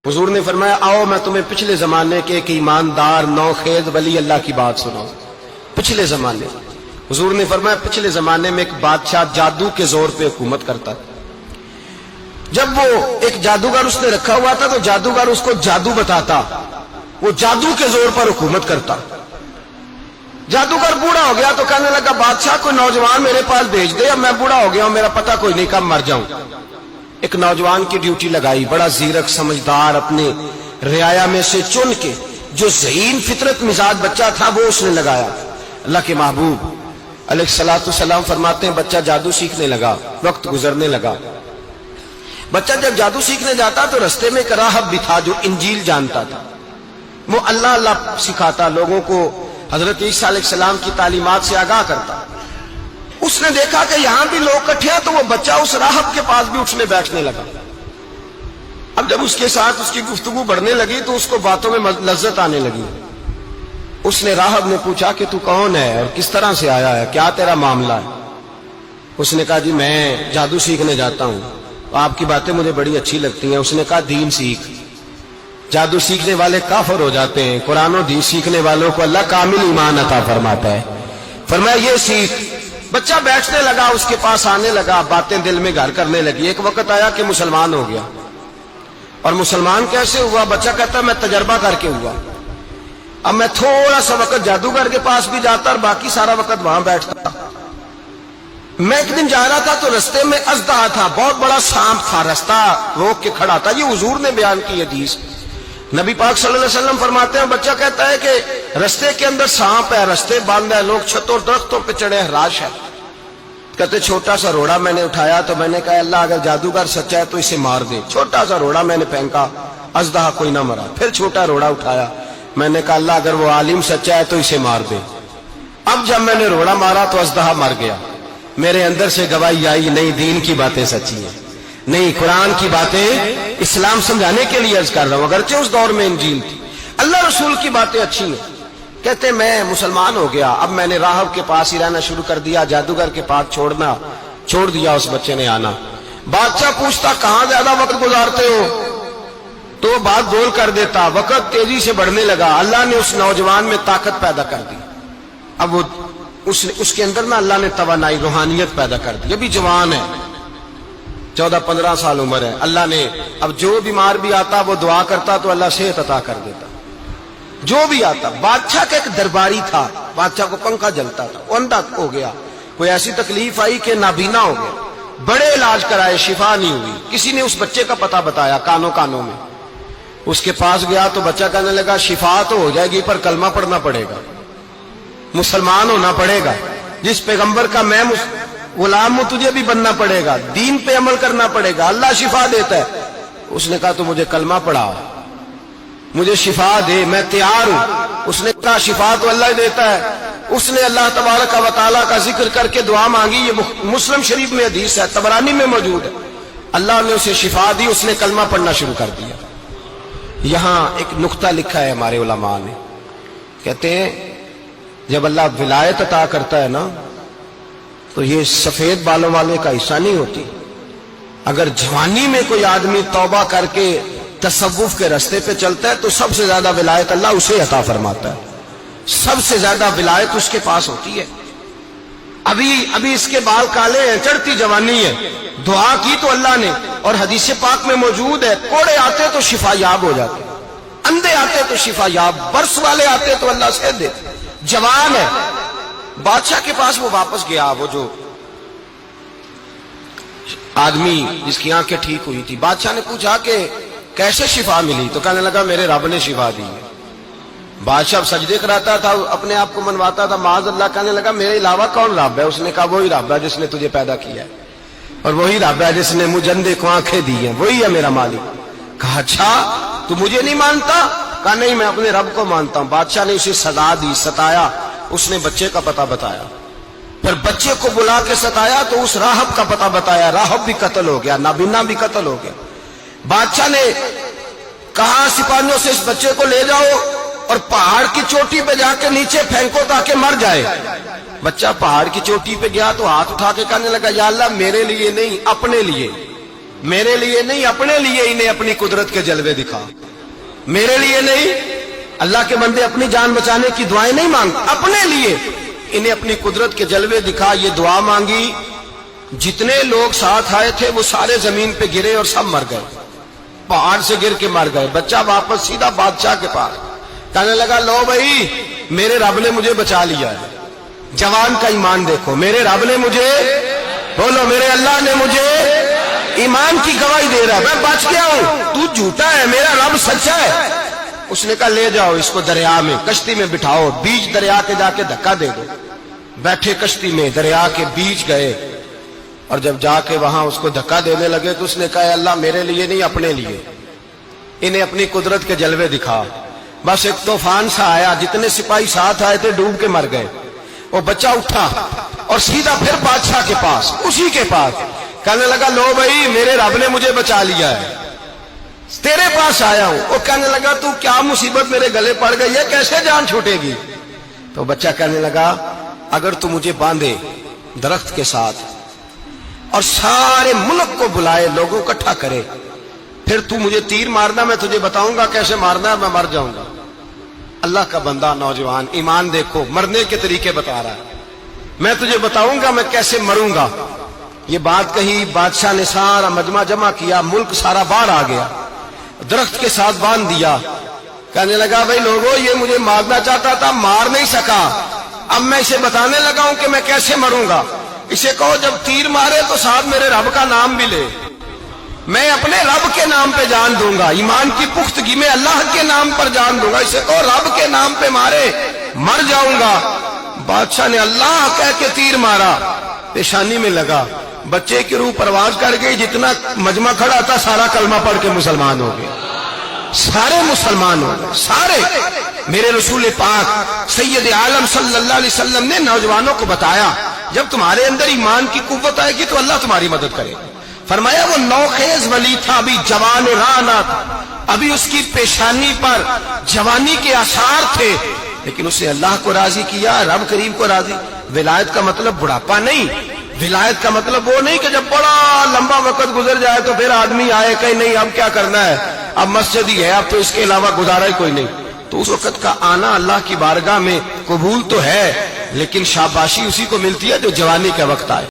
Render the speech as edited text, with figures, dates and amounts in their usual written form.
حضور نے فرمایا آؤ میں تمہیں پچھلے زمانے کے ایک ایماندار نوخیز ولی اللہ کی بات سناؤں. پچھلے زمانے حضور نے فرمایا پچھلے زمانے میں ایک بادشاہ جادو کے زور پہ حکومت کرتا تھا. جب وہ ایک جادوگر اس نے رکھا ہوا تھا تو جادوگر اس کو جادو بتاتا, وہ جادو کے زور پر حکومت کرتا. جادوگر بوڑھا ہو گیا تو کہنے لگا بادشاہ کوئی نوجوان میرے پاس بھیج دے, اب میں بوڑھا ہو گیا ہوں میرا پتہ کوئی نہیں کب مر جاؤں. ایک نوجوان کی ڈیوٹی لگائی, بڑا زیرک سمجھدار, اپنے رعایا میں سے چن کے جو ذہین فطرت مزاج بچہ تھا وہ اس نے لگایا. اللہ کے محبوب علیہ الصلوۃ والسلام فرماتے ہیں بچہ جادو سیکھنے لگا, وقت گزرنے لگا. بچہ جب جادو سیکھنے جاتا تو رستے میں ایک راہب بھی تھا جو انجیل جانتا تھا. وہ اللہ اللہ سکھاتا, لوگوں کو حضرت عیسیٰ علیہ السلام کی تعلیمات سے آگاہ کرتا. اس نے دیکھا کہ یہاں بھی لوگ اکٹھے ہیں تو وہ بچہ اس راہب کے پاس بھی اٹھنے بیٹھنے لگا. اب جب اس کے ساتھ اس کی گفتگو بڑھنے لگی تو اس کو باتوں میں لذت آنے لگی. اس نے راہب نے پوچھا کہ تو کون ہے اور کس طرح سے آیا ہے, کیا تیرا معاملہ ہے؟ اس نے کہا جی میں جادو سیکھنے جاتا ہوں, آپ کی باتیں مجھے بڑی اچھی لگتی ہیں. اس نے کہا دین سیکھ. جادو سیکھنے والے کافر ہو جاتے ہیں, قرآن و دین سیکھنے والوں کو اللہ کامل ایمان عطا فرماتا ہے. فرمایا یہ سیکھ. بچہ بیٹھنے لگا, اس کے پاس آنے لگا, باتیں دل میں گھر کرنے لگی. ایک وقت آیا کہ مسلمان ہو گیا. اور مسلمان کیسے ہوا؟ بچہ کہتا میں تجربہ کر کے ہوا. اب میں تھوڑا سا وقت جادوگر کے پاس بھی جاتا اور باقی سارا وقت وہاں بیٹھتا. میں ایک دن جا رہا تھا تو رستے میں اژدہا تھا, بہت بڑا سانپ تھا, رستہ روک کے کھڑا تھا. یہ حضور نے بیان کی حدیث. نبی پاک صلی اللہ علیہ وسلم فرماتے ہیں بچہ کہتا ہے کہ رستے کے اندر سانپ ہے, رستے بند ہے, لوگ چھتوں درختوں پہ چڑھے, ہراش ہے. کہتے چھوٹا سا روڑا میں نے اٹھایا تو میں نے کہا اللہ اگر جادوگر سچا ہے تو اسے مار دے. چھوٹا سا روڑا میں نے پھینکا, اژدہا کوئی نہ مرا. پھر چھوٹا روڑا اٹھایا, میں نے کہا اللہ اگر وہ عالم سچا ہے تو اسے مار دے. اب جب میں نے روڑا مارا تو اژدہا مر گیا. میرے اندر سے گواہی آئی نہیں دین کی باتیں سچی ہیں, نہیں قرآن کی باتیں اسلام سمجھانے کے لیے عرض کر رہا ہوں. اگرچہ اس دور میں انجیل تھی, اللہ رسول کی باتیں اچھی ہیں. کہتے میں مسلمان ہو گیا, اب میں نے راہب کے پاس ہی رہنا شروع کر دیا, جادوگر کے پاس چھوڑ دیا. اس بچے نے آنا. بادشاہ پوچھتا کہاں زیادہ وقت گزارتے ہو تو وہ بات گول کر دیتا. وقت تیزی سے بڑھنے لگا. اللہ نے اس نوجوان میں طاقت پیدا کر دی. اب وہ اس کے اندر نا اللہ نے توانائی روحانیت پیدا کر دی. ابھی جوان ہے, 14-15 سال عمر ہے. اللہ نے اب جو بیمار بھی آتا وہ دعا کرتا تو اللہ صحت عطا کر دیتا. جو بھی آتا. بادشاہ کا ایک درباری تھا, بادشاہ کو پنکھا جلتا تھا, وہ اندھا ہو گیا. کوئی ایسی تکلیف آئی کہ نابینا ہو گیا. بڑے علاج کرائے, شفا نہیں ہوئی. کسی نے اس بچے کا پتہ بتایا کانوں میں. اس کے پاس گیا تو بچہ کہنے لگا شفا تو ہو جائے گی پر کلمہ پڑھنا پڑے گا, مسلمان ہونا پڑے گا. جس پیغمبر کا میں غلام ہوں تجھے بھی بننا پڑے گا, دین پہ عمل کرنا پڑے گا. اللہ شفا دیتا ہے. اس نے کہا تو مجھے کلمہ پڑھا, مجھے شفا دے, میں تیار ہوں. اس نے کہا شفا تو اللہ ہی دیتا ہے. اس نے اللہ تبارک و تعالیٰ کا ذکر کر کے دعا مانگی. یہ مسلم شریف میں حدیث ہے, طبرانی میں موجود ہے. اللہ نے اسے شفا دی, اس نے کلمہ پڑھنا شروع کر دیا. یہاں ایک نقطہ لکھا ہے ہمارے علماء نے, کہتے ہیں جب اللہ ولایت عطا کرتا ہے نا تو یہ سفید بالوں والے کا حصہ نہیں ہوتی. اگر جوانی میں کوئی آدمی توبہ کر کے تصوف کے رستے پہ چلتا ہے تو سب سے زیادہ ولایت اللہ اسے عطا فرماتا ہے. سب سے زیادہ ولایت اس کے پاس ہوتی ہے. ابھی اس کے بال کالے ہیں, چڑھتی جوانی ہے, دعا کی تو اللہ نے. اور حدیث پاک میں موجود ہے کوڑے آتے تو شفا یاب ہو جاتے, اندھے آتے تو شفا یاب, برس والے آتے تو اللہ سے دے. جوان ہے. بادشاہ کے پاس وہ واپس گیا, وہ جو آدمی جس کی آنکھیں ٹھیک ہوئی تھی. بادشاہ نے پوچھا کہ کیسے شفا ملی تو کہنے لگا میرے رب نے شفا دی ہے. بادشاہ سجدے کراتا تھا, اپنے آپ کو منواتا تھا معاذ اللہ. کہنے لگا میرے علاوہ کون رب ہے؟ اس نے کہا وہی رب ہے جس نے تجھے پیدا کیا ہے, اور وہی رب ہے جس نے مجھے اندھے کو آنکھیں دی ہیں, وہی ہے میرا مالک. کہا اچھا تو مجھے نہیں مانتا؟ کہا نہیں میں اپنے رب کو مانتا ہوں. بادشاہ نے اسے سزا دی, ستایا. اس نے بچے کا پتہ بتایا, پھر بچے کو بلا کے ستایا تو اس راہب کا پتہ بتایا. راہب بھی قتل ہو گیا, نابینا بھی قتل ہو گیا. بادشاہ نے کہا سپاہیوں سے اس بچے کو لے جاؤ اور پہاڑ کی چوٹی پہ جا کے نیچے پھینکو تاکہ مر جائے. بچہ پہاڑ کی چوٹی پہ گیا تو ہاتھ اٹھا کے کہنے لگا یا اللہ میرے لیے نہیں اپنے لیے, میرے لیے نہیں اپنے لیے انہیں اپنی قدرت کے جلوے دکھا. میرے لیے نہیں. اللہ کے بندے اپنی جان بچانے کی دعائیں نہیں مانگتے, اپنے لیے انہیں اپنی قدرت کے جلوے دکھا. یہ دعا مانگی, جتنے لوگ ساتھ آئے تھے وہ سارے زمین پہ گرے اور سب مر گئے, پہاڑ سے گر کے مر گئے. بچہ واپس سیدھا بادشاہ کے پاس کہنے لگا, لو بھائی میرے رب نے مجھے بچا لیا ہے. جوان کا ایمان دیکھو, میرے رب نے مجھے, بولو میرے اللہ نے مجھے ایمان کی گواہی دے رہا ہے, میں بچ گیا ہوں, تو جھوٹا ہے, میرا رب سچا ہے. اس نے کہا لے جاؤ اس کو دریا میں, کشتی میں بٹھاؤ, بیچ دریا کے جا کے دھکا دے دو. بیٹھے کشتی میں, دریا کے بیچ گئے, اور جب جا کے وہاں اس کو دھکا دینے لگے تو اس نے کہا, اللہ میرے لیے نہیں اپنے لیے انہیں اپنی قدرت کے جلوے دکھا. بس ایک طوفان سا آیا, جتنے سپاہی ساتھ آئے تھے ڈوب کے مر گئے. وہ بچہ اٹھا اور سیدھا پھر بادشاہ کے پاس, اسی کے پاس کہنے لگا, لو بھائی میرے رب نے مجھے بچا لیا ہے, تیرے پاس آیا ہوں. وہ کہنے لگا, تو کیا مصیبت میرے گلے پڑ گئی ہے, کیسے جان چھوٹے گی؟ تو بچہ کہنے لگا, اگر تو مجھے باندھے درخت کے ساتھ اور سارے ملک کو بلائے, لوگوں کو اکٹھا کرے, پھر تو مجھے تیر مارنا, میں تجھے بتاؤں گا کیسے مارنا ہے, میں مر جاؤں گا. اللہ کا بندہ نوجوان, ایمان دیکھو, مرنے کے طریقے بتا رہا ہے. میں تجھے بتاؤں گا میں کیسے مروں گا. یہ بات کہی, بادشاہ نے سارا مجمع جمع کیا, ملک سارا باہر آ گیا, درخت کے ساتھ باندھ دیا. کہنے لگا, بھائی لوگوں یہ مجھے مارنا چاہتا تھا, مار نہیں سکا, اب میں اسے بتانے لگا ہوں کہ میں کیسے مروں گا. اسے کہو جب تیر مارے تو ساتھ میرے رب کا نام بھی لے, میں اپنے رب کے نام پہ جان دوں گا. ایمان کی پختگی میں اللہ کے نام پر جان دوں گا. اسے کہو رب کے نام پہ مارے, مر جاؤں گا. بادشاہ نے اللہ کہہ کے تیر مارا, پیشانی میں لگا, بچے کی روح پرواز کر گئی. جتنا مجمع کھڑا تھا سارا کلمہ پڑھ کے مسلمان ہو گیا, سارے مسلمان ہو گئے سارے. میرے رسول پاک سید عالم صلی اللہ علیہ وسلم نے نوجوانوں کو بتایا, جب تمہارے اندر ایمان کی قوت آئے گی تو اللہ تمہاری مدد کرے گا. فرمایا وہ نوخیز ولی تھا, ابھی جوان رانا تھا, ابھی اس کی پیشانی پر جوانی کے آثار تھے, لیکن اسے اللہ کو راضی کیا, رب کریم کو راضی. ولایت کا مطلب بڑھاپا نہیں, ولایت کا مطلب وہ نہیں کہ جب بڑا لمبا وقت گزر جائے تو پھر آدمی آئے کہ نہیں اب کیا کرنا ہے, اب مسجد ہی ہے, اب تو اس کے علاوہ گزارا ہی کوئی نہیں. تو اس وقت کا آنا اللہ کی بارگاہ میں قبول تو ہے, لیکن شاباشی اسی کو ملتی ہے جو جوانی کا وقت آئے.